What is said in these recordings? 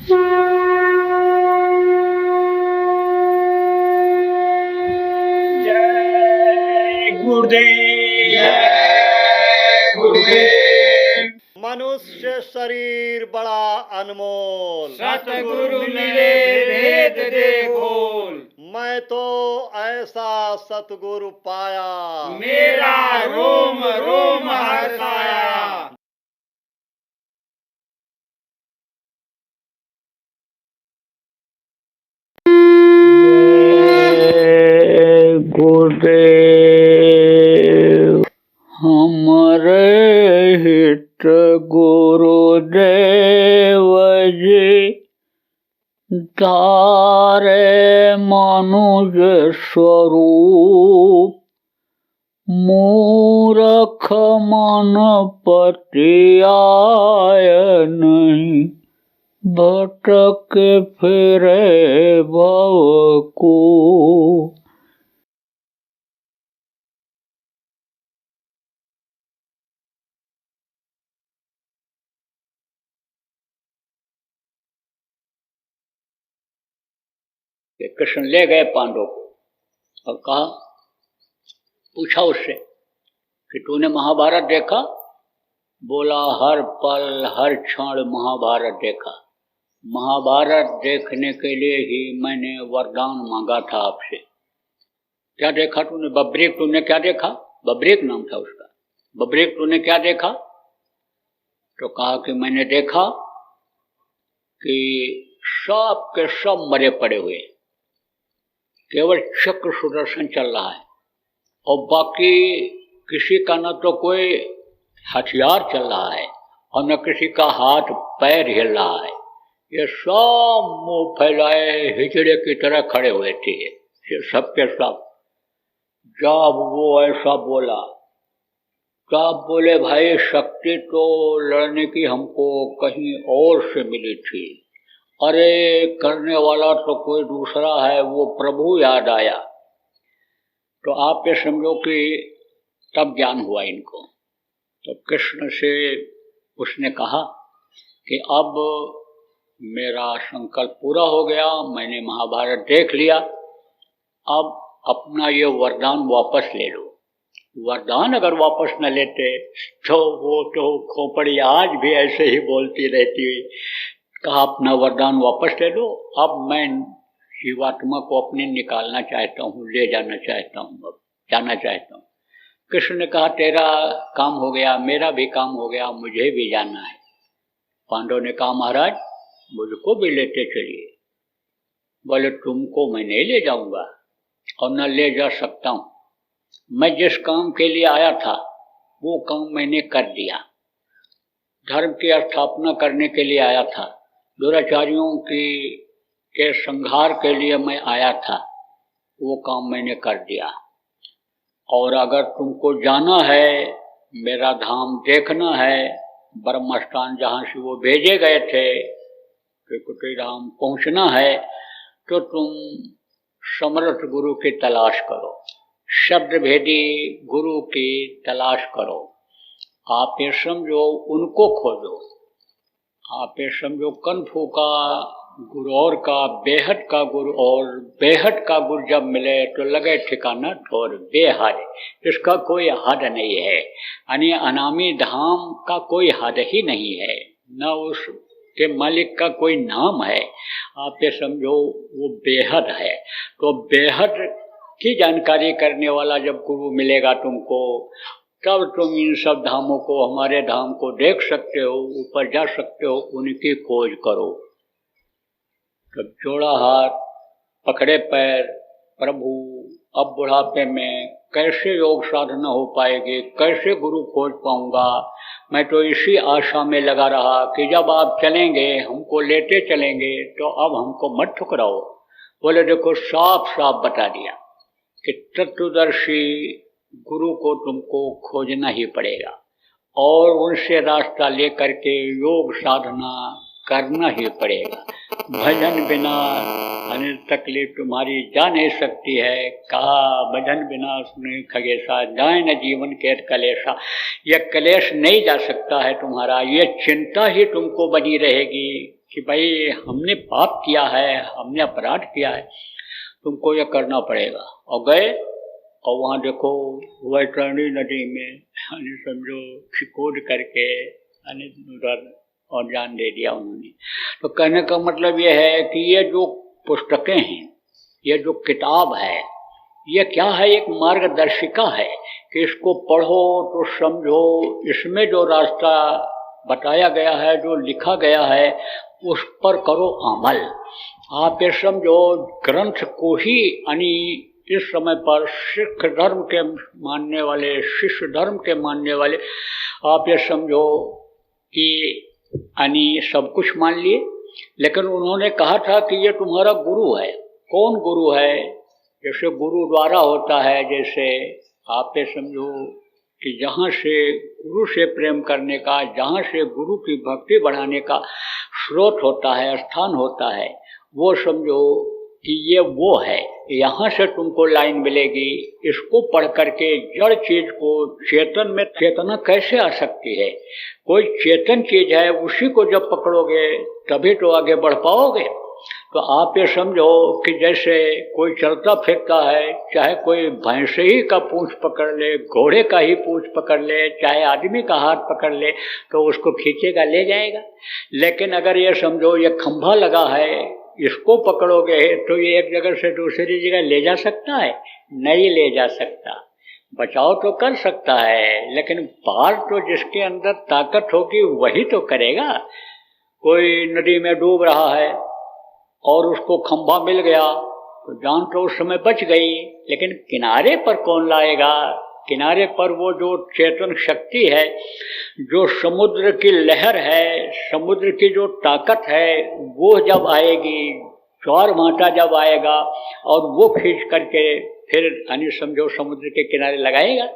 जय गुरुदेव, जय गुरुदेव। मनुष्य शरीर बड़ा अनमोल, सतगुरु मिले भेद देखो। मैं तो ऐसा सतगुरु पाया, मेरा रोम रोम हर्षाया। गुरुदेव। हमारे हित गुरुदेव जी धारे मनुष्य स्वरूप, मूरख मन पति आय नहीं, भटक फिरे भव को। कृष्ण ले गए पांडवों को और कहा, पूछा उससे कि तूने महाभारत देखा? बोला, हर पल हर क्षण महाभारत देखा। महाभारत देखने के लिए ही मैंने वरदान मांगा था आपसे। क्या देखा तूने? बब्रेक तूने क्या देखा? बब्रेक नाम था उसका। बब्रेक तूने क्या देखा? तो कहा कि मैंने देखा कि सब के सब मरे पड़े हुए, केवल चक्र सुदर्शन चल रहा है और बाकी किसी का न तो कोई हथियार चल रहा है और न किसी का हाथ पैर हिल रहा है। ये सब मुंह फैलाए हिजड़े की तरह खड़े हुए थे, ये सब के सब। जब वो ऐसा बोला तब बोले, भाई शक्ति तो लड़ने की हमको कहीं और से मिली थी, अरे करने वाला तो कोई दूसरा है, वो प्रभु याद आया। तो आप ये समझो कि तब ज्ञान हुआ इनको। तो कृष्ण से उसने कहा कि अब मेरा संकल्प पूरा हो गया, मैंने महाभारत देख लिया, अब अपना ये वरदान वापस ले लो। वरदान अगर वापस न लेते तो वो तो खोपड़ी आज भी ऐसे ही बोलती रहती। कहा, अपना वरदान वापस ले लो, अब मैं जीवात्मा को अपने निकालना चाहता हूँ, ले जाना चाहता हूँ, अब जाना चाहता हूँ। कृष्ण ने कहा, तेरा काम हो गया, मेरा भी काम हो गया, मुझे भी जाना है। पांडव ने कहा, महाराज मुझको भी लेते चलिए। बोले, तुमको मैं नहीं ले जाऊंगा और न ले जा सकता हूँ। मैं जिस काम के लिए आया था वो काम मैंने कर दिया। धर्म की स्थापना करने के लिए आया था, दुराचारियों के संहार के लिए मैं आया था, वो काम मैंने कर दिया। और अगर तुमको जाना है, मेरा धाम देखना है, ब्रह्म स्थान जहाँ से वो भेजे गए थे त्रिकुटी धाम पहुँचना है, तो तुम समर्थ गुरु की तलाश करो, शब्द भेदी गुरु की तलाश करो। आप ये समझो उनको खोजो। आप ये समझो कनफू का गुरु और का बेहद का गुरु, और बेहद का गुरु जब मिले तो लगे ठिकाना ठोर बेहद, इसका कोई हद नहीं है। यानी अनामी धाम का कोई हद ही नहीं है, न उस के मालिक का कोई नाम है। आप ये समझो वो बेहद है। तो बेहद की जानकारी करने वाला जब गुरु मिलेगा तुमको, तब तुम इन सब धामों को, हमारे धाम को देख सकते हो, ऊपर जा सकते हो, उनकी खोज करो। तब जोड़ा हाथ, पकड़े पैर, प्रभु अब बुढ़ापे में कैसे योग साधना हो पाएगी, कैसे गुरु खोज पाऊंगा। मैं तो इसी आशा में लगा रहा कि जब आप चलेंगे, हमको लेते चलेंगे, तो अब हमको मत ठुकराओ। बोले, देखो साफ साफ बता दिया कि तत्वदर्शी गुरु को तुमको खोजना ही पड़ेगा और उनसे रास्ता लेकर के योग साधना करना ही पड़ेगा। भजन बिना अनिल तकलीफ तुम्हारी जा नहीं सकती है। कहा, भजन बिना सुने खगेशा, जाए न जीवन के कलेशा। यह कलेश नहीं जा सकता है तुम्हारा, ये चिंता ही तुमको बनी रहेगी कि भाई हमने पाप किया है, हमने अपराध किया है, तुमको यह करना पड़ेगा। और गए और वहाँ देखो वैतरणी नदी में यानी समझो छिकोड़ करके यानी उधर और जान दे दिया उन्होंने। तो कहने का मतलब यह है कि ये जो पुस्तकें हैं, ये जो किताब है, ये क्या है, एक मार्गदर्शिका है कि इसको पढ़ो तो समझो, इसमें जो रास्ता बताया गया है, जो लिखा गया है, उस पर करो अमल। आप ये समझो ग्रंथ को ही यानी इस समय पर सिख धर्म के मानने वाले, शिष्य धर्म के मानने वाले, आप ये समझो कि यानी सब कुछ मान लिए, लेकिन उन्होंने कहा था कि ये तुम्हारा गुरु है। कौन गुरु है? जैसे गुरुद्वारा होता है, जैसे आप ये समझो कि जहाँ से गुरु से प्रेम करने का, जहाँ से गुरु की भक्ति बढ़ाने का स्रोत होता है, स्थान होता है, वो समझो कि ये वो है। यहाँ से तुमको लाइन मिलेगी। इसको पढ़ करके जड़ चीज को चेतन में चेतना कैसे आ सकती है? कोई चेतन चीज है, उसी को जब पकड़ोगे तभी तो आगे बढ़ पाओगे। तो आप ये समझो कि जैसे कोई चलता फिरता है, चाहे कोई भैंसे ही का पूंछ पकड़ ले, घोड़े का ही पूंछ पकड़ ले, चाहे आदमी का हाथ पकड़ ले, तो उसको खींचेगा, ले जाएगा। लेकिन अगर ये समझो ये खंभा लगा है, इसको पकड़ोगे तो ये एक जगह से दूसरी जगह ले जा सकता है? नहीं ले जा सकता। बचाव तो कर सकता है, लेकिन पार तो जिसके अंदर ताकत होगी वही तो करेगा। कोई नदी में डूब रहा है और उसको खंभा मिल गया तो जान तो उस समय बच गई, लेकिन किनारे पर कौन लाएगा? किनारे पर वो जो चेतन शक्ति है, जो समुद्र की लहर है, समुद्र की जो ताकत है, वो जब आएगी, ज्वार भाटा जब आएगा और वो खींच करके फिर यानी समझो समुद्र के किनारे लगाएगा।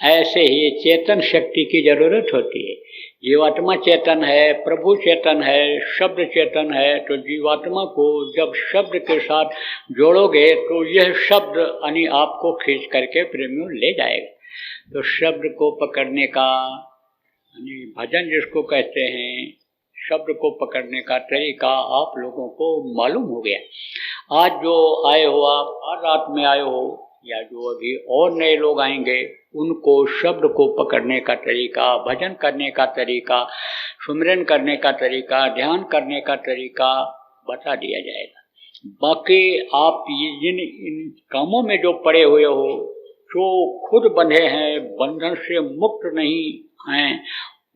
ऐसे ही चेतन शक्ति की जरूरत होती है। जीवात्मा चेतन है, प्रभु चेतन है, शब्द चेतन है। तो जीवात्मा को जब शब्द के साथ जोड़ोगे तो यह शब्द यानी आपको खींच करके प्रेमियों ले जाएगा। तो शब्द को पकड़ने का यानी भजन जिसको कहते हैं, शब्द को पकड़ने का तरीका आप लोगों को मालूम हो गया। आज जो आए हो आप, आज रात में आए हो, या जो अभी और नए लोग आएंगे, उनको शब्द को पकड़ने का तरीका, भजन करने का तरीका, सुमिरन करने का तरीका, ध्यान करने का तरीका बता दिया जाएगा। बाकी आप इन कामों में जो पड़े हुए हो, जो खुद बंधे हैं, बंधन से मुक्त नहीं हैं,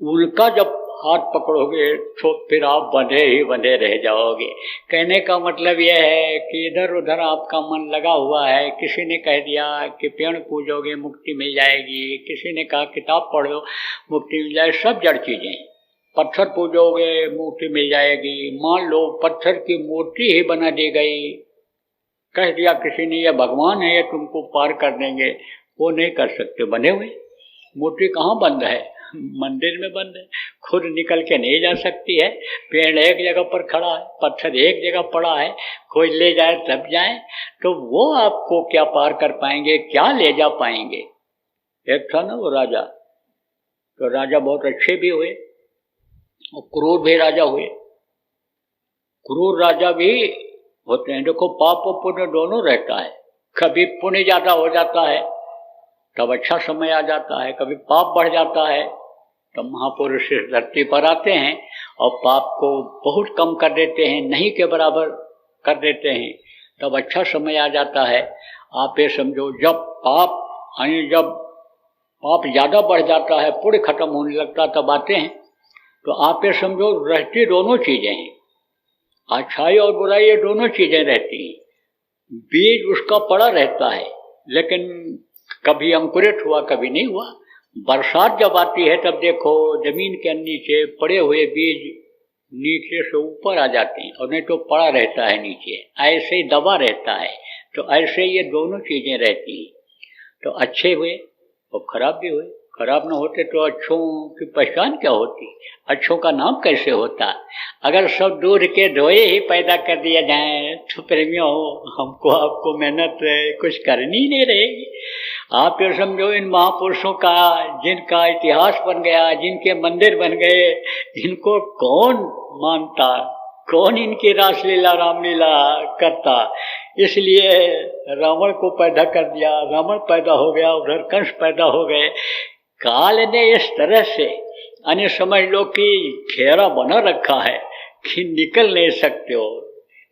उनका जब हाथ पकड़ोगे तो फिर आप बंधे ही बंधे रह जाओगे। कहने का मतलब यह है कि इधर उधर आपका मन लगा हुआ है। किसी ने कह दिया कि पेड़ पूजोगे मुक्ति मिल जाएगी, किसी ने कहा किताब पढ़ो मुक्ति मिल जाए, सब जड़ चीजें। पत्थर पूजोगे मुक्ति मिल जाएगी, मान लो पत्थर की मूर्ति ही बना दी गई, कह दिया किसी ने ये भगवान है, ये तुमको पार कर देंगे, वो नहीं कर सकते। बने हुए मूर्ति कहाँ बंद है? मंदिर में बंद है, खुद निकल के नहीं जा सकती है। पेड़ एक जगह पर खड़ा है, पत्थर एक जगह पड़ा है, कोई ले जाए तब जाए, तो वो आपको क्या पार कर पाएंगे, क्या ले जा पाएंगे? एक था ना वो राजा, तो राजा बहुत अच्छे भी हुए और क्रूर भी राजा हुए। क्रूर राजा भी होते हैं। देखो पाप और पुण्य दोनों रहता है। कभी पुण्य ज्यादा हो जाता है तब अच्छा समय आ जाता है, कभी पाप बढ़ जाता है तो महापुरुष इस धरती पर आते हैं और पाप को बहुत कम कर देते हैं, नहीं के बराबर कर देते हैं, तब अच्छा समय आ जाता है। आप ये समझो जब पाप ज्यादा बढ़ जाता है, पुण्य खत्म होने लगता, तब आते हैं। तो आप ये समझो रहती दोनों चीजें हैं, अच्छाई और बुराई ये दोनों चीजें रहती हैं। बीज उसका पड़ा रहता है, लेकिन कभी अंकुरित हुआ कभी नहीं हुआ। बरसात जब आती है तब देखो जमीन के नीचे पड़े हुए बीज नीचे से ऊपर आ जाते हैं, और नहीं तो पड़ा रहता है नीचे, ऐसे ही दबा रहता है। तो ऐसे ये दोनों चीजें रहती हैं। तो अच्छे हुए और खराब भी हुए। खराब न होते तो अच्छों की पहचान क्या होती, अच्छों का नाम कैसे होता? अगर सब दूध के धोए ही पैदा कर दिया जाए तो प्रेमियों हमको आपको मेहनत कुछ करनी नहीं रहेगी। आप ये समझो इन महापुरुषों का जिनका इतिहास बन गया, जिनके मंदिर बन गए, इनको कौन मानता? कौन इनकी रासलीला रामलीला करता। इसलिए रावण को पैदा कर दिया, रावण पैदा हो गया, उधर कंस पैदा हो गए। काल ने इस तरह से अन्य समझ लो कि घेरा बना रखा है कि निकल नहीं सकते हो।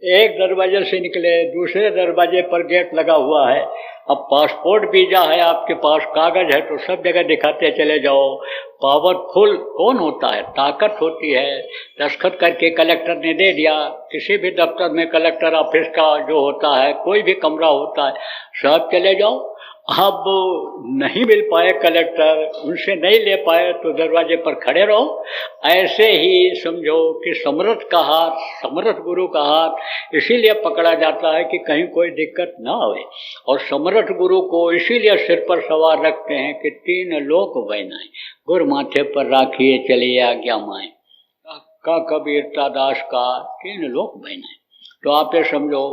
एक दरवाजे से निकले, दूसरे दरवाजे पर गेट लगा हुआ है। अब पासपोर्ट वीजा है आपके पास, कागज है, तो सब जगह दिखाते चले जाओ। पावरफुल कौन होता है? ताकत होती है। दस्तखत करके कलेक्टर ने दे दिया। किसी भी दफ्तर में कलेक्टर ऑफिस का जो होता है, कोई भी कमरा होता है, सब चले जाओ। अब नहीं मिल पाए कलेक्टर, उनसे नहीं ले पाए तो दरवाजे पर खड़े रहो। ऐसे ही समझो कि समर्थ का हाथ, समर्थ गुरु का हाथ इसीलिए पकड़ा जाता है कि कहीं कोई दिक्कत ना आए। और समर्थ गुरु को इसीलिए सिर पर सवार रखते हैं कि 3 लोक बनाए, गुर माथे पर राखिए चलिए आज्ञा माए, का कबीरता दास का 3 लोक बनाए। तो आप ये समझो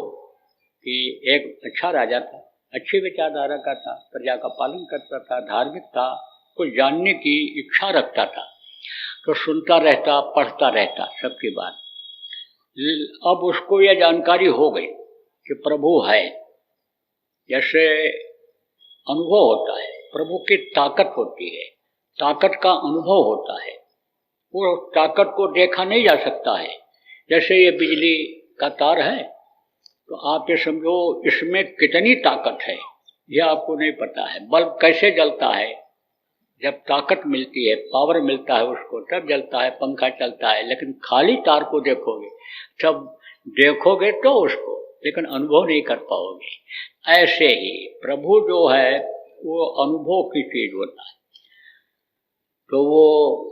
कि एक अच्छा राजा था, अच्छी विचारधारा का था, प्रजा का पालन करता था, धार्मिक था, कुछ जानने की इच्छा रखता था, तो सुनता रहता, पढ़ता रहता सबकी बात। अब उसको यह जानकारी हो गई कि प्रभु है, जैसे अनुभव होता है, प्रभु की ताकत होती है, ताकत का अनुभव होता है। वो ताकत को देखा नहीं जा सकता है। जैसे ये बिजली का तार है, तो आप ये समझो इसमें कितनी ताकत है ये आपको नहीं पता है। बल्ब कैसे जलता है? जब ताकत मिलती है, पावर मिलता है उसको, तब जलता है, पंखा चलता है। लेकिन खाली तार को देखोगे, जब देखोगे तो उसको, लेकिन अनुभव नहीं कर पाओगे। ऐसे ही प्रभु जो है वो अनुभव की चीज होता है। तो वो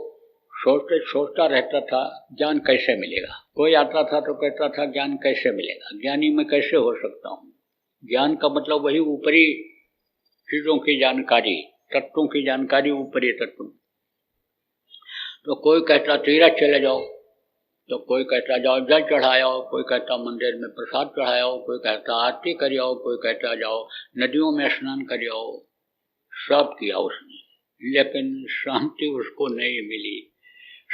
सोचता रहता था ज्ञान कैसे मिलेगा। कोई आता था तो कहता था ज्ञान कैसे मिलेगा, ज्ञानी मैं कैसे हो सकता हूँ। ज्ञान का मतलब वही ऊपरी चीजों की जानकारी, तत्वों की जानकारी, ऊपरी तत्वों। तो कोई कहता तीरथ चले जाओ, तो कोई कहता जाओ जल चढ़ाओ, कोई कहता मंदिर में प्रसाद चढ़ाओ, कोई कहता आरती करियो, कोई कहता जाओ नदियों में स्नान करियो। सब किया उसने, लेकिन शांति उसको नहीं मिली,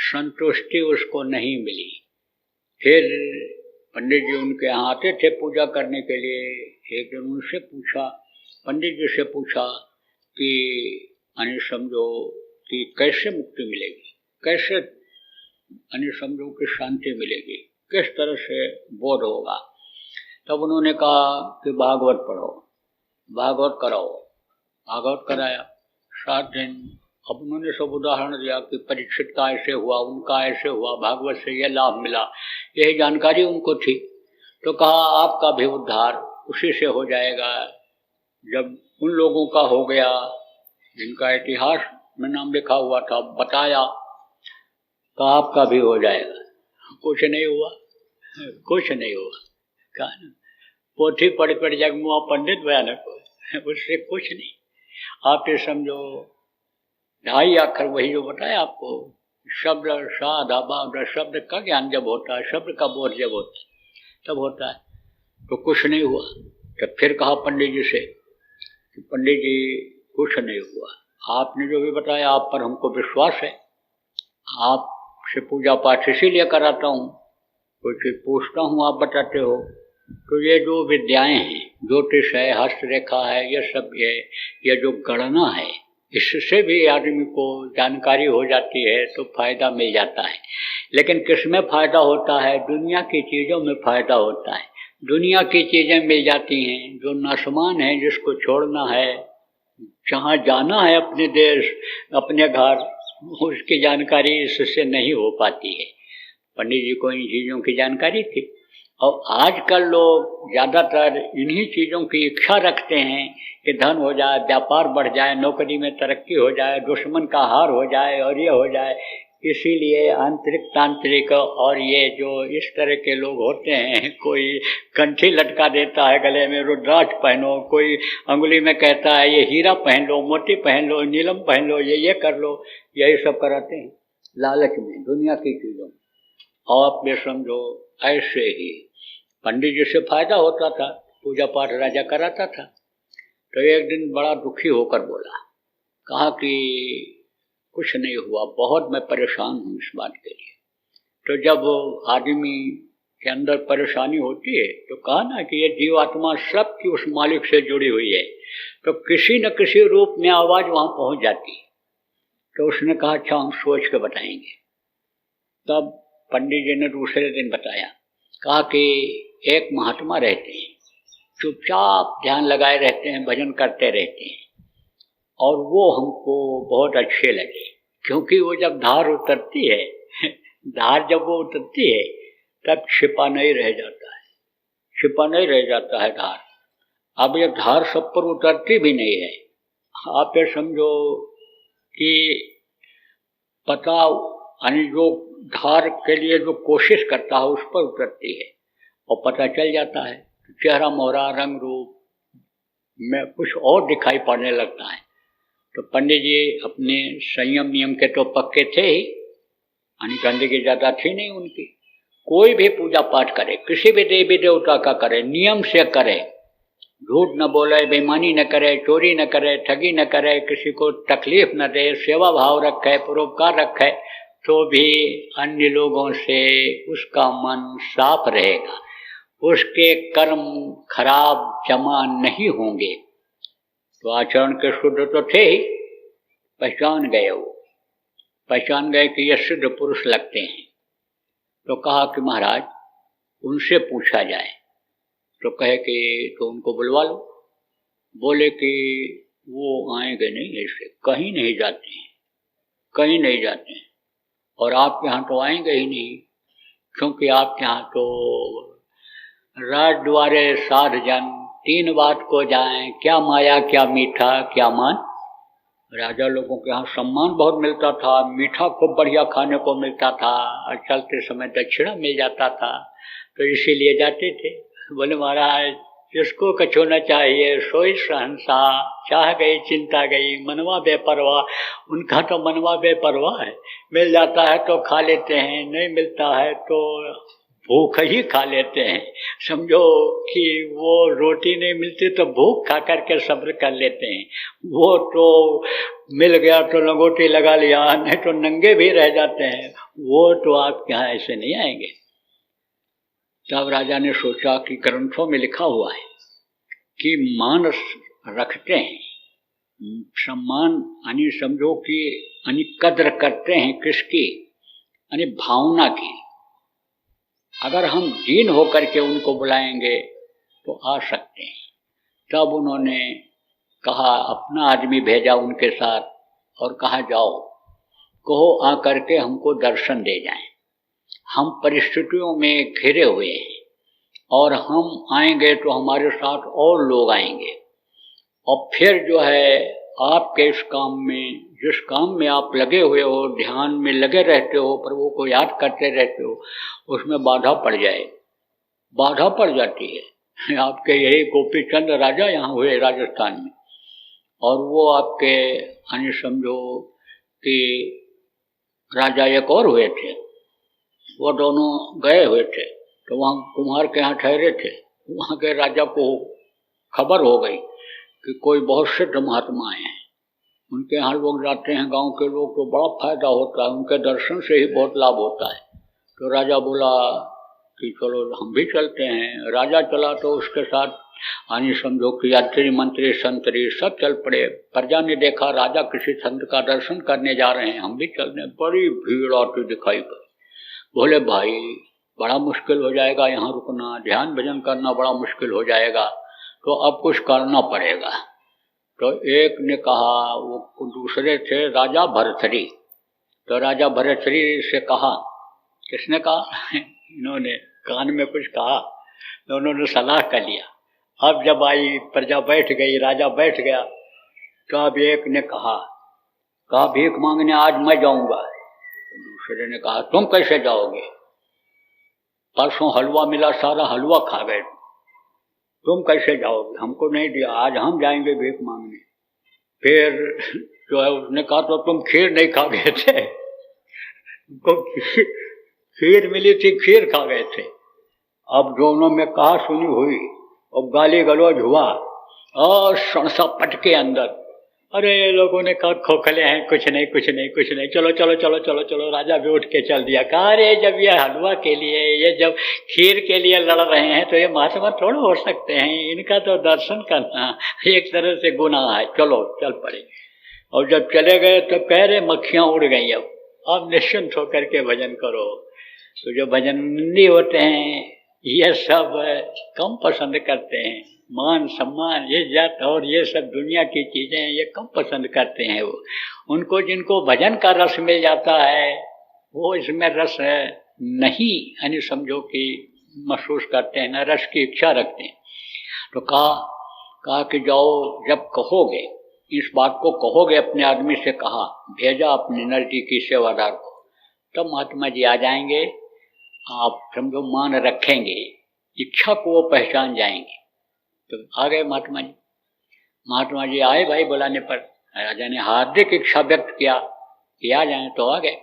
संतुष्टि उसको नहीं मिली। फिर पंडित जी उनके यहाँ आते थे पूजा करने के लिए। एक दिन उनसे पूछा, पंडित जी से पूछा कि अन्य समझो कि कैसे मुक्ति मिलेगी, कैसे अन्य समझो कि शांति मिलेगी, किस तरह से बोध होगा। तब उन्होंने कहा कि भागवत पढ़ो, भागवत कराओ। भागवत कराया 7 दिन। अब उन्होंने सब उदाहरण दिया कि परीक्षित का ऐसे हुआ, उनका ऐसे हुआ, भागवत से यह लाभ मिला, यही जानकारी उनको थी। तो कहा आपका भी उद्धार उसी से हो जाएगा। जब उन लोगों का हो गया जिनका इतिहास में नाम लिखा हुआ था, बताया, तो आपका भी हो जाएगा। कुछ नहीं हुआ, कुछ नहीं हुआ। कहा पोथी पढ़ जगमुआ पंडित भयानक हो, उससे कुछ नहीं। आप ये समझो 2.5 अक्षर वही जो बताया आपको, शब्द साधा बाधा, शब्द का ज्ञान जब होता है, शब्द का बोध जब होता है तब होता है। तो कुछ नहीं हुआ। तब फिर कहा पंडित जी से कि पंडित जी कुछ नहीं हुआ, आपने जो भी बताया आप पर हमको विश्वास है, आपसे पूजा पाठ इसीलिए कराता हूँ, कुछ पूछता हूँ आप बताते हो। तो ये जो विद्याएं हैं, ज्योतिष है, हस्तरेखा है, ये सब ये जो गणना है, इससे भी आदमी को जानकारी हो जाती है तो फायदा मिल जाता है। लेकिन किसमें फायदा होता है? दुनिया की चीज़ों में फायदा होता है। दुनिया की चीज़ें मिल जाती हैं जो नासमान है, जिसको छोड़ना है, जहाँ जाना है अपने देश, अपने घर, उसकी जानकारी इससे नहीं हो पाती है। पंडित जी को इन चीज़ों की जानकारी थी। और आजकल लोग ज़्यादातर इन्हीं चीज़ों की इच्छा रखते हैं कि धन हो जाए, व्यापार बढ़ जाए, नौकरी में तरक्की हो जाए, दुश्मन का हार हो जाए और ये हो जाए। इसीलिए आंतरिक तांत्रिक और ये जो इस तरह के लोग होते हैं, कोई कंठी लटका देता है गले में, रुद्राक्ष पहनो, कोई अंगुली में कहता है ये हीरा पहन लो, मोती पहन लो, नीलम पहन लो, ये कर लो, यही सब कराते हैं लालच में, दुनिया की चीज़ों में। और आप ये समझो ऐसे ही पंडित जी से फायदा होता था, पूजा पाठ राजा कराता था। तो एक दिन बड़ा दुखी होकर बोला, कहा कि कुछ नहीं हुआ, बहुत मैं परेशान हूँ इस बात के लिए। तो जब आदमी के अंदर परेशानी होती है, तो कहा ना कि ये जीवात्मा सबकी उस मालिक से जुड़ी हुई है, तो किसी न किसी रूप में आवाज वहां पहुंच जाती है। तो उसने कहा अच्छा हम सोच के बताएंगे। तब पंडित जी ने दूसरे दिन बताया, कहा कि एक महात्मा रहते हैं, चुपचाप ध्यान लगाए रहते हैं, भजन करते रहते हैं, और वो हमको बहुत अच्छे लगे, क्योंकि वो जब धार उतरती है धार जब वो उतरती है तब छिपा नहीं रह जाता है, छिपा नहीं रह जाता है धार। अब ये धार सब पर उतरती भी नहीं है, आप ये समझो कि पता यानी जो धार के लिए जो कोशिश करता है उस पर उतरती है और पता चल जाता है, चेहरा मोहरा रंग रूप में कुछ और दिखाई पड़ने लगता है। तो पंडित जी अपने संयम नियम के तो पक्के थे ही, यानी गंदगी ज्यादा थी नहीं उनकी। कोई भी पूजा पाठ करे, किसी भी देवी देवता का करे, नियम से करे, झूठ न बोले, बेईमानी न करे, चोरी न करे, ठगी न करे, किसी को तकलीफ न दे, सेवा भाव रखे, परोपकार रखे, तो भी अन्य लोगों से उसका मन साफ रहेगा, उसके कर्म खराब जमा नहीं होंगे। तो आचरण के शुद्ध तो थे ही, पहचान गए, वो पहचान गए कि ये सिद्ध पुरुष लगते हैं। तो कहा कि महाराज उनसे पूछा जाए। तो कहे कि तो उनको बुलवा लो। बोले कि वो आएंगे नहीं, ऐसे कहीं नहीं जाते हैं, कहीं नहीं जाते हैं, और आपके यहाँ तो आएंगे ही नहीं, क्योंकि आपके यहाँ तो राज द्वारे साध जन, तीन बात को जाएं, क्या माया क्या मीठा क्या मान। राजा लोगों के यहाँ सम्मान बहुत मिलता था, मीठा खूब बढ़िया खाने को मिलता था, और चलते समय दक्षिणा मिल जाता था, तो इसीलिए जाते थे। बोले महाराज जिसको कछो न चाहिए सोई सहनशाह, चाह गई चिंता गई मनवा बेपरवाह। उनका तो मनवा बेपरवाह है, मिल जाता है तो खा लेते हैं, नहीं मिलता है तो भूख ही खा लेते हैं। समझो कि वो रोटी नहीं मिलती तो भूख खा करके सब्र कर लेते हैं, वो तो मिल गया तो लंगोटी लगा लिया, नहीं तो नंगे भी रह जाते हैं। वो तो आपके यहाँ ऐसे नहीं आएंगे। तब राजा ने सोचा कि ग्रंथों में लिखा हुआ है कि मान रखते हैं, सम्मान यानी समझो कि यानी कद्र करते हैं किसकी, यानी भावना की। अगर हम दीन होकर के उनको बुलाएंगे तो आ सकते हैं। तब उन्होंने कहा, अपना आदमी भेजा उनके साथ और कहा जाओ कहो आकर के हमको दर्शन दे जाएं, हम परिस्थितियों में घिरे हुए हैं और हम आएंगे तो हमारे साथ और लोग आएंगे, और फिर जो है आपके इस काम में, जिस काम में आप लगे हुए हो, ध्यान में लगे रहते हो, प्रभु को याद करते रहते हो, उसमें बाधा पड़ जाए, बाधा पड़ जाती है। आपके यही गोपी चंद राजा यहाँ हुए राजस्थान में, और वो आपके यानी समझो कि राजा एक और हुए थे, वो दोनों गए हुए थे, तो वहाँ कुम्हार के यहाँ ठहरे थे। वहाँ के राजा को खबर हो गई कि कोई बहुत सिद्ध महात्मा आए हैं, उनके यहाँ लोग जाते हैं, गांव के लोग, तो बड़ा फायदा होता है, उनके दर्शन से ही बहुत लाभ होता है। तो राजा बोला कि चलो हम भी चलते हैं। राजा चला तो उसके साथ यानी समझो कि यात्री मंत्री संतरी सब चल पड़े। प्रजा ने देखा राजा किसी संत का दर्शन करने जा रहे हैं, हम भी चलने। बड़ी भीड़ आती दिखाई पड़ी। बोले भाई बड़ा मुश्किल हो जाएगा यहाँ रुकना, ध्यान भजन करना बड़ा मुश्किल हो जाएगा, तो अब कुछ करना पड़ेगा। तो एक ने कहा, वो दूसरे थे राजा भरथरी, तो राजा भरथरी से कहा, किसने कहा इन्होंने कान में कुछ कहा, तो उन्होंने सलाह कर लिया। अब जब आई प्रजा बैठ गई, राजा बैठ गया, तो अब एक ने कहा भीख मांगने आज मैं जाऊंगा। दूसरे ने कहा तुम कैसे जाओगे, परसों हलवा मिला, सारा हलवा खा गए, तुम कैसे जाओगे, हमको नहीं दिया, आज हम जाएंगे भीख मांगने। फिर जो है उसने कहा तो तुम खीर नहीं खा गए थे, तुमको खीर मिली थी, खीर खा गए थे। अब दोनों में कहा सुनी हुई और गाली गलौज हुआ और सड़सा पट के अंदर अरे ये लोगों ने कहा खोखले हैं, कुछ नहीं कुछ नहीं कुछ नहीं, चलो चलो चलो चलो चलो। राजा भी उठ के चल दिया। कहा अरे जब ये हलवा के लिए, ये जब खीर के लिए लड़ रहे हैं तो ये महात्मा थोड़ा हो सकते हैं, इनका तो दर्शन करना एक तरह से गुनाह है। चलो चल पड़े। और जब चले गए तो कह रहे मक्खियां उड़ गई, अब निश्चिंत होकर के भजन करो। तो जो भजननी होते हैं ये सब कम पसंद करते हैं, मान सम्मान इज्जत और ये सब दुनिया की चीजें ये कम पसंद करते हैं। वो उनको जिनको भजन का रस मिल जाता है वो इसमें रस नहीं, यानी समझो कि महसूस करते हैं, न रस की इच्छा रखते हैं। तो कहा कि जाओ, जब कहोगे इस बात को कहोगे, अपने आदमी से कहा, भेजा अपने नजदीकी सेवादार को, तब महात्मा जी आ जाएंगे। आप समझो मान रखेंगे, इच्छा को वो पहचान जाएंगे। तो आ गए महात्मा जी। महात्मा जी आए भाई बुलाने पर। राजा ने हार्दिक इच्छा व्यक्त किया कि आ जाए, तो आ गए।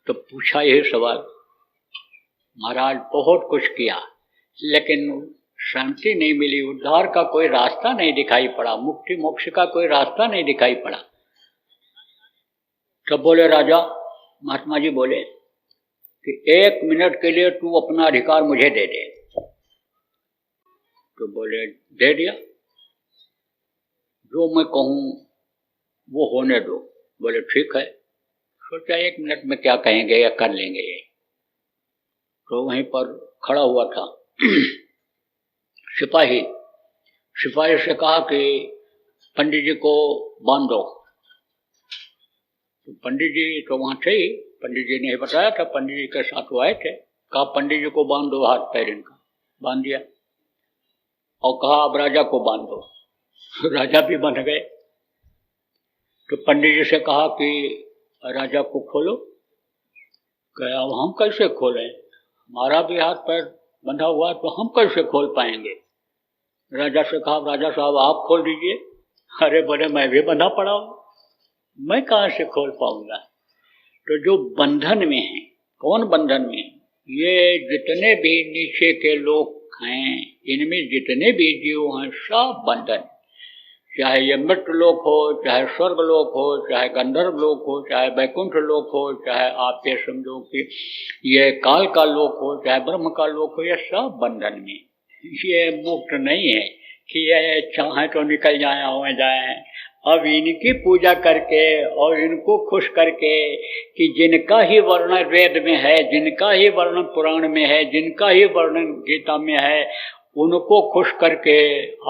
तो पूछा यही सवाल, महाराज बहुत कुछ किया लेकिन शांति नहीं मिली, उद्धार का कोई रास्ता नहीं दिखाई पड़ा, मुक्ति मोक्ष का कोई रास्ता नहीं दिखाई पड़ा। तब बोले राजा, महात्मा जी बोले कि 1 मिनट के लिए तू अपना अधिकार मुझे दे दे। तो बोले दे दिया, जो मैं कहूं वो होने दो। बोले ठीक है। सोचा 1 मिनट में क्या कहेंगे या कर लेंगे ये। तो वहीं पर खड़ा हुआ था सिपाही से कहा कि पंडित जी को बांध दो। तो पंडित जी तो वहां थे ही, पंडित जी ने बताया था, पंडित जी के साथ वो आए थे। कहा पंडित जी को बांध दो, हाथ पैर इनका। बांध दिया और कहा अब राजा को बांध दो। राजा भी बंध गए। तो पंडित जी से कहा कि राजा को खोलो। कहा अब हम कैसे खोलें, हमारा भी हाथ पैर बंधा हुआ तो हम कैसे खोल पाएंगे। राजा से कहा राजा साहब आप खोल दीजिए। अरे बोले मैं भी बंधा पड़ा हूं, मैं कहाँ से खोल पाऊंगा। तो जो बंधन में है, कौन बंधन में है, ये जितने भी नीचे के लोग हैं, इनमें जितने भी जीव हैं सब बंधन, चाहे ये मृत लोक हो, चाहे स्वर्ग लोक हो, चाहे गंधर्व लोक हो, चाहे वैकुंठ लोक हो, चाहे आप ये समझो कि ये काल का लोक हो, चाहे ब्रह्म का लोक हो, ये सब बंधन में। ये मुक्त नहीं है कि ये चाहे तो निकल जाए हो जाए। अब इनकी पूजा करके और इनको खुश करके कि जिनका ही वर्णन वेद में है, जिनका ही वर्णन पुराण में है, जिनका ही वर्णन गीता में है, उनको खुश करके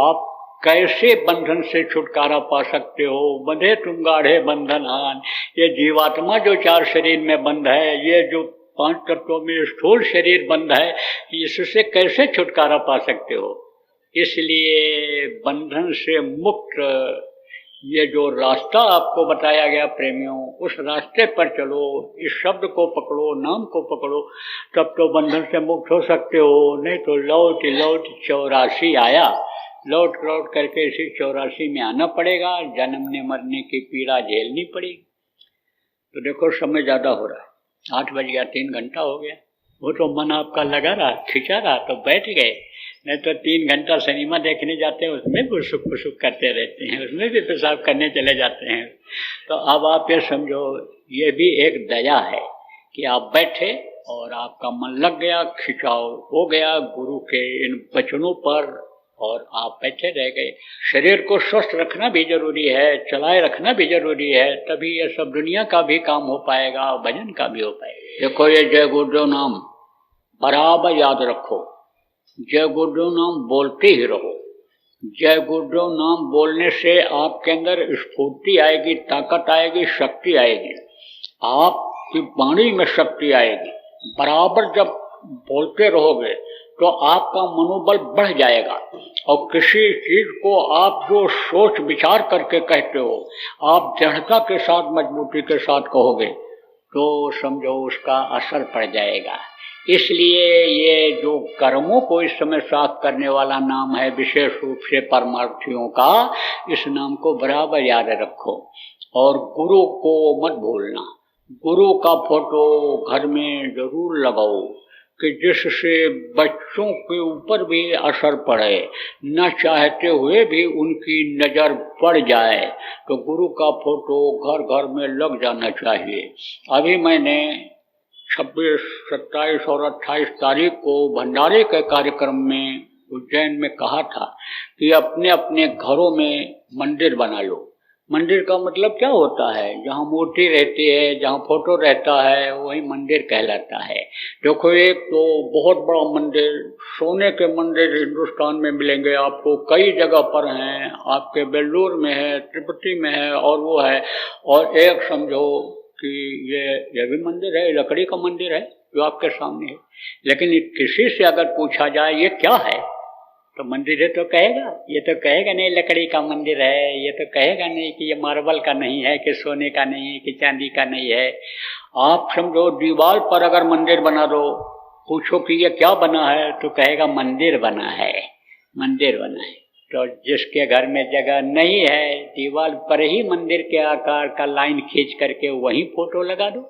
आप कैसे बंधन से छुटकारा पा सकते हो। बंधे तुम गाढ़े बंधनहान। ये जीवात्मा जो 4 शरीर में बंध है, ये जो 5 तत्वों में स्थूल शरीर बंध है, इससे कैसे छुटकारा पा सकते हो। इसलिए बंधन से मुक्त ये जो रास्ता आपको बताया गया प्रेमियों, उस रास्ते पर चलो, इस शब्द को पकड़ो, नाम को पकड़ो, तब तो बंधन से मुक्त हो सकते हो। नहीं तो लौट लौट 84 आया, लौट लौट करके इसी 84 में आना पड़ेगा, जन्मने मरने की पीड़ा झेलनी पड़ेगी। तो देखो समय ज्यादा हो रहा है, 8 बज गया, 3 घंटा हो गया। वो तो मन आपका लगा रहा, खिंचा रहा तो बैठ गए, नहीं तो 3 घंटा सिनेमा देखने जाते हैं, उसमें भी फुसुक फुसुक करते रहते हैं, उसमें भी पेशाब करने चले जाते हैं। तो अब आप ये समझो, ये भी एक दया है कि आप बैठे और आपका मन लग गया, खिंचाव हो गया गुरु के इन वचनों पर, और आप बैठे रह गए। शरीर को स्वस्थ रखना भी जरूरी है, चलाए रखना भी जरूरी है, तभी ये सब दुनिया का भी काम हो पाएगा, भजन का भी हो पाएगा। देखो ये जय गुरुदेव नाम बराबर याद रखो, जय गुरुदेव नाम बोलते ही रहो। जय गुरुदेव नाम बोलने से आपके अंदर स्फूर्ति आएगी, ताकत आएगी, शक्ति आएगी, आपकी वाणी में शक्ति आएगी। बराबर जब बोलते रहोगे तो आपका मनोबल बढ़ जाएगा, और किसी चीज को आप जो सोच विचार करके कहते हो, आप दृढ़ता के साथ, मजबूती के साथ कहोगे तो समझो उसका असर पड़ जाएगा। इसलिए ये जो कर्मों को इस समय साफ करने वाला नाम है, विशेष रूप से परमार्थियों का, इस नाम को बराबर याद रखो। और गुरु को मत भूलना, गुरु का फोटो घर में जरूर लगाओ, कि जिससे बच्चों के ऊपर भी असर पड़े, न चाहते हुए भी उनकी नज़र पड़ जाए, तो गुरु का फोटो घर घर में लग जाना चाहिए। अभी मैंने 26, 27 और 28 तारीख को भंडारे के कार्यक्रम में उज्जैन में कहा था कि अपने अपने घरों में मंदिर बना लो। मंदिर का मतलब क्या होता है? जहाँ मूर्ति रहती है, जहाँ फोटो रहता है, वही मंदिर कहलाता है। देखो, एक तो बहुत बड़ा मंदिर, सोने के मंदिर हिंदुस्तान में मिलेंगे आपको, कई जगह पर हैं, आपके बेल्लूर में है, तिरुपति में है, और वो है। और एक समझो कि ये भी मंदिर है, लकड़ी का मंदिर है जो आपके सामने है। लेकिन किसी से अगर पूछा जाए ये क्या है, तो मंदिर है तो कहेगा, ये तो कहेगा नहीं लकड़ी का मंदिर है, ये तो कहेगा नहीं कि ये मार्बल का नहीं है, कि सोने का नहीं है, कि चांदी का नहीं है। आप समझो दीवार पर अगर मंदिर बना दो, पूछो कि ये क्या बना है, तो कहेगा मंदिर बना है, मंदिर बना है। तो जिसके घर में जगह नहीं है, दीवार पर ही मंदिर के आकार का लाइन खींच करके वहीं फोटो लगा दो।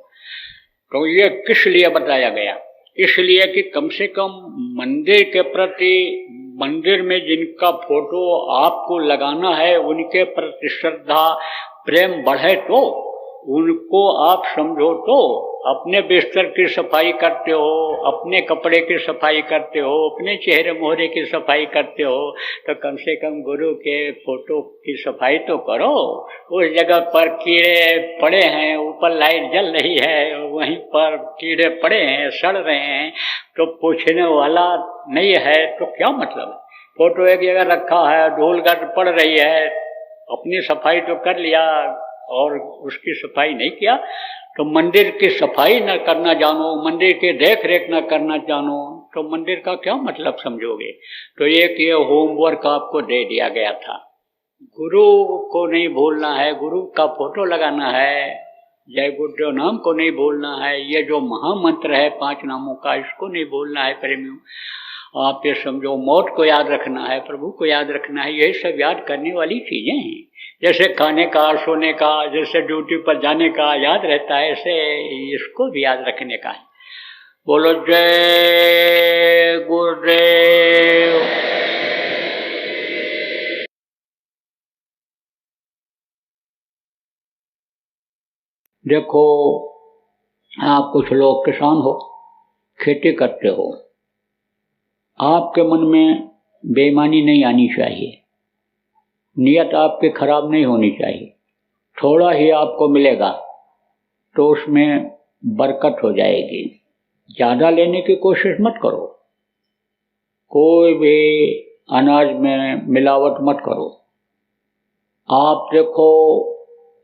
तो ये किस लिए बताया गया? इसलिए कि कम से कम मंदिर के प्रति, मंदिर में जिनका फोटो आपको लगाना है, उनके प्रति श्रद्धा प्रेम बढ़े। तो उनको आप समझो, तो अपने बिस्तर की सफाई करते हो, अपने कपड़े की सफाई करते हो, अपने चेहरे मोहरे की सफाई करते हो, तो कम से कम गुरु के फोटो की सफाई तो करो। उस जगह पर कीड़े पड़े हैं, ऊपर लाइट जल रही है, वहीं पर कीड़े पड़े हैं, सड़ रहे हैं, तो पूछने वाला नहीं है, तो क्या मतलब है? फोटो एक जगह रखा है, धूल गर्द पड़ रही है, अपनी सफाई तो कर लिया और उसकी सफाई नहीं किया, तो मंदिर की सफाई न करना जानो, मंदिर के देख रेख न करना जानो, तो मंदिर का क्या मतलब समझोगे? तो एक ये होमवर्क आपको दे दिया गया था। गुरु को नहीं भूलना है, गुरु का फोटो लगाना है, जय गुरुदेव नाम को नहीं भूलना है, ये जो महामंत्र है 5 नामों का, इसको नहीं भूलना है प्रेमियों। आप ये समझो, मौत को याद रखना है, प्रभु को याद रखना है, यही सब याद करने वाली चीजें हैं। जैसे खाने का, सोने का, जैसे ड्यूटी पर जाने का याद रहता है, ऐसे इसको भी याद रखने का है। बोलो जय गुरुदेव। देखो, आप कुछ लोग किसान हो, खेती करते हो, आपके मन में बेईमानी नहीं आनी चाहिए, नियत आपकी खराब नहीं होनी चाहिए। थोड़ा ही आपको मिलेगा तो उसमें बरकत हो जाएगी। ज़्यादा लेने की कोशिश मत करो, कोई भी अनाज में मिलावट मत करो। आप देखो,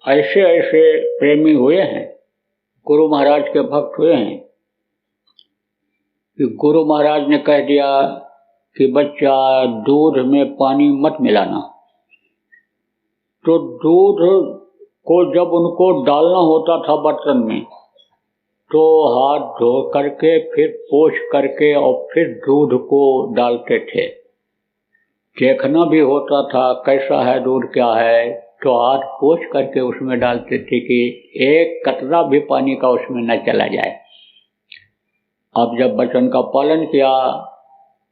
ऐसे ऐसे प्रेमी हुए हैं, गुरु महाराज के भक्त हुए हैं, कि गुरु महाराज ने कह दिया कि बच्चा दूध में पानी मत मिलाना, तो दूध को जब उनको डालना होता था बर्तन में, तो हाथ धो करके फिर पोंछ करके और फिर दूध को डालते थे। देखना भी होता था कैसा है दूध, क्या है, तो हाथ पोंछ करके उसमें डालते थे कि एक कतरा भी पानी का उसमें न चला जाए। अब जब वचन का पालन किया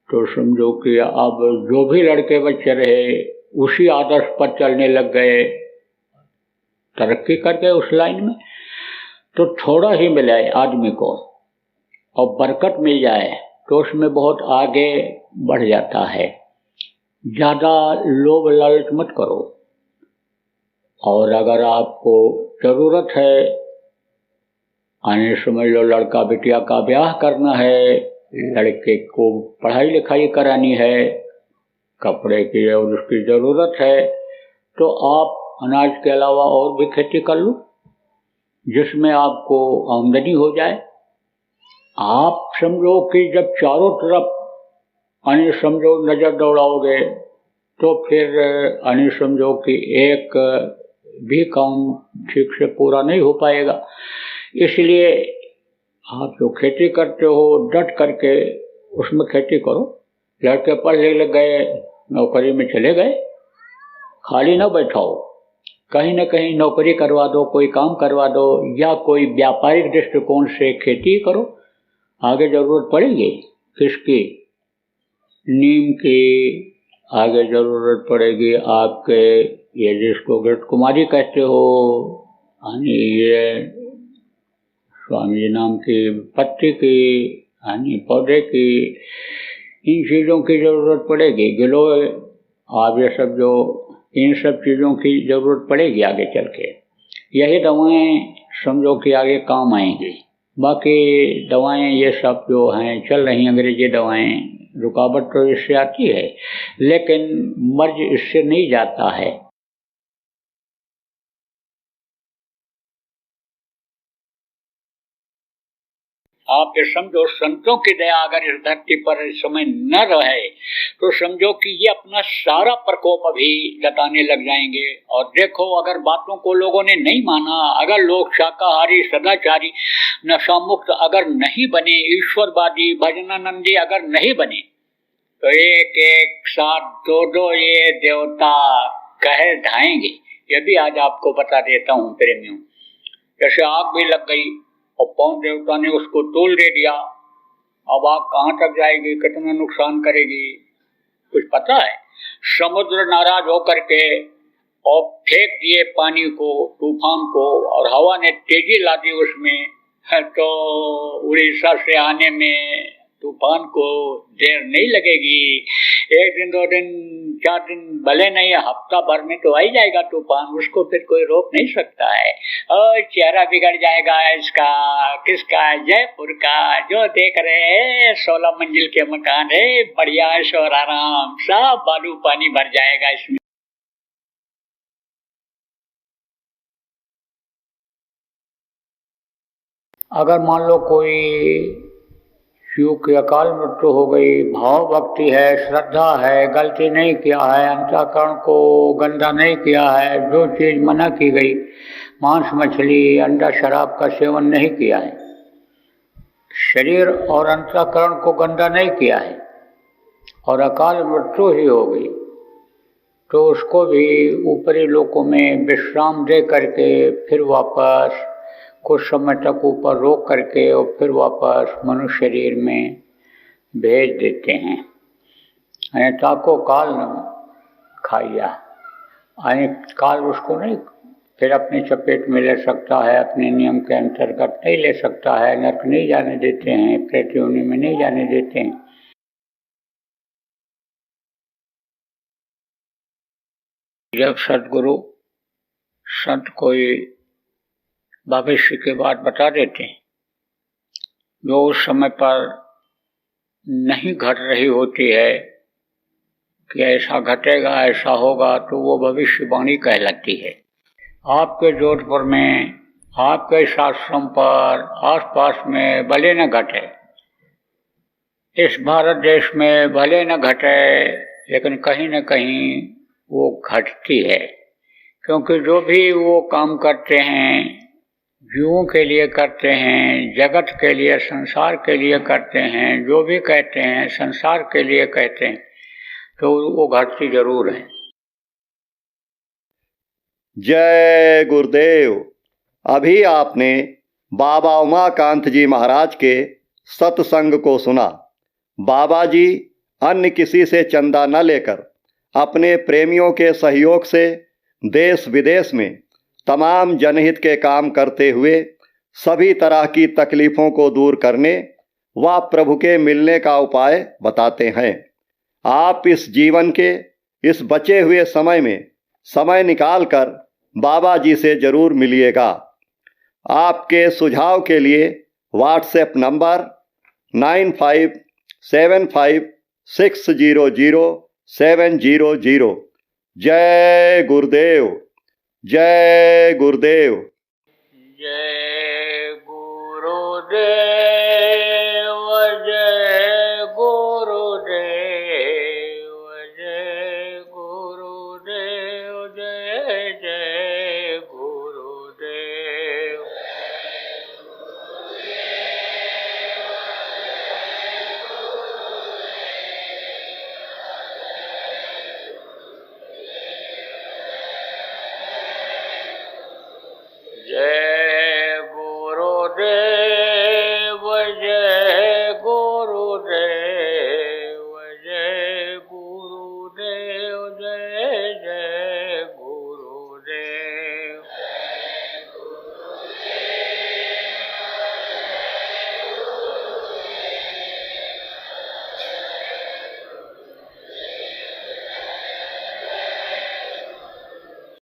तो समझो कि अब जो भी लड़के बच्चे रहे उसी आदर्श पर चलने लग गए, तरक्की कर गए उस लाइन में। तो थोड़ा ही मिले आदमी को और बरकत मिल जाए तो उसमें बहुत आगे बढ़ जाता है। ज़्यादा लोभ लालच मत करो। और अगर आपको ज़रूरत है, आने समझ लो लड़का बिटिया का ब्याह करना है, लड़के को पढ़ाई लिखाई करानी है, कपड़े की और उसकी ज़रूरत है, तो आप अनाज के अलावा और भी खेती कर लो जिसमें आपको आमदनी हो जाए। आप समझो कि जब चारों तरफ आने समझो नज़र दौड़ाओगे तो फिर आने समझो कि एक भी काम ठीक से पूरा नहीं हो पाएगा। इसलिए आप जो खेती करते हो डट करके उसमें खेती करो। लड़के पढ़ने लग गए, नौकरी में चले गए, खाली ना बैठाओ, कहीं ना कहीं नौकरी करवा दो, कोई काम करवा दो, या कोई व्यापारिक दृष्टिकोण से खेती करो। आगे जरूरत पड़ेगी किसकी? नीम की। आगे जरूरत पड़ेगी आपके ये जिसको घृत कुमारी कहते हो, यानी ये स्वामी जी नाम की पत्ती की, यानी पौधे की, इन चीज़ों की जरूरत पड़ेगी। गिलोय, आप ये सब जो इन सब चीज़ों की जरूरत पड़ेगी आगे चल के। यही दवाएं समझो कि आगे काम आएंगी। बाकी दवाएं ये सब जो हैं चल रही अंग्रेजी दवाएं, रुकावट तो इससे आती है, लेकिन मर्ज इससे नहीं जाता है। आप ये समझो, संतों की दया अगर इस धरती पर इस समय न रहे तो समझो कि ये अपना सारा प्रकोप अभी जताने लग जाएंगे। और देखो, अगर बातों को लोगों ने नहीं माना, अगर लोग शाकाहारी, सदाचारी, नशा मुक्त अगर नहीं बने, ईश्वरवादी, भजनानंदी अगर नहीं बने, तो एक एक साथ दो दो ये देवता कहे ढाएंगे। ये भी आज आपको बता देता हूँ प्रेमियों। जैसे आग भी लग गई और पवन देवता ने उसको तोल दे दिया, अब आग कहाँ तक जाएगी, कितना नुकसान करेगी, कुछ पता है? समुद्र नाराज होकर के और फेंक दिए पानी को, तूफान को, और हवा ने तेजी ला दी उसमें, तो उड़ीसा से आने में तूफान को देर नहीं लगेगी। एक दिन, दो दिन, 4 दिन, भले नहीं हफ्ता भर में तो आ ही जाएगा तूफान, उसको फिर कोई रोक नहीं सकता है। और चेहरा बिगड़ जाएगा इसका, किसका? जयपुर का। जो देख रहे हैं 16 मंजिल के मकान है, बढ़िया शोर आराम, सब बालू पानी भर जाएगा इसमें। अगर मान लो कोई शिव की अकाल मृत्यु हो गई, भाव भक्ति है, श्रद्धा है, गलती नहीं किया है, अंतःकरण को गंदा नहीं किया है, जो चीज मना की गई, मांस मछली अंडा शराब का सेवन नहीं किया है, शरीर और अंतःकरण को गंदा नहीं किया है, और अकाल मृत्यु ही हो गई, तो उसको भी ऊपरी लोकों में विश्राम दे करके फिर वापस कुछ समय तक ऊपर रोक करके और फिर वापस मनुष्य शरीर में भेज देते हैं। ताको काल न खाइया, काल उसको नहीं फिर अपनी चपेट में ले सकता है, अपने नियम के अंतर्गत नहीं ले सकता है, नरक नहीं जाने देते हैं, प्रेत योनि में नहीं जाने देते हैं। जब सदगुरु संत कोई भविष्य की बात बता देते हैं जो उस समय पर नहीं घट रही होती है कि ऐसा घटेगा, ऐसा होगा, तो वो भविष्यवाणी कहलाती है। आपके जोधपुर में, आपके आश्रम पर, आसपास में भले न घटे, इस भारत देश में भले न घटे, लेकिन कहीं न कहीं वो घटती है। क्योंकि जो भी वो काम करते हैं जीवों के लिए करते हैं, जगत के लिए, संसार के लिए करते हैं, जो भी कहते हैं संसार के लिए कहते हैं, तो वो घटती जरूर है। जय गुरुदेव। अभी आपने बाबा उमाकांत जी महाराज के सत्संग को सुना। बाबा जी अन्य किसी से चंदा न लेकर अपने प्रेमियों के सहयोग से देश विदेश में तमाम जनहित के काम करते हुए सभी तरह की तकलीफ़ों को दूर करने व प्रभु के मिलने का उपाय बताते हैं। आप इस जीवन के इस बचे हुए समय में समय निकालकर बाबा जी से ज़रूर मिलिएगा। आपके सुझाव के लिए व्हाट्सएप नंबर 9575600700। जय गुरुदेव। जय गुरुदेव। जय गुरुदेव।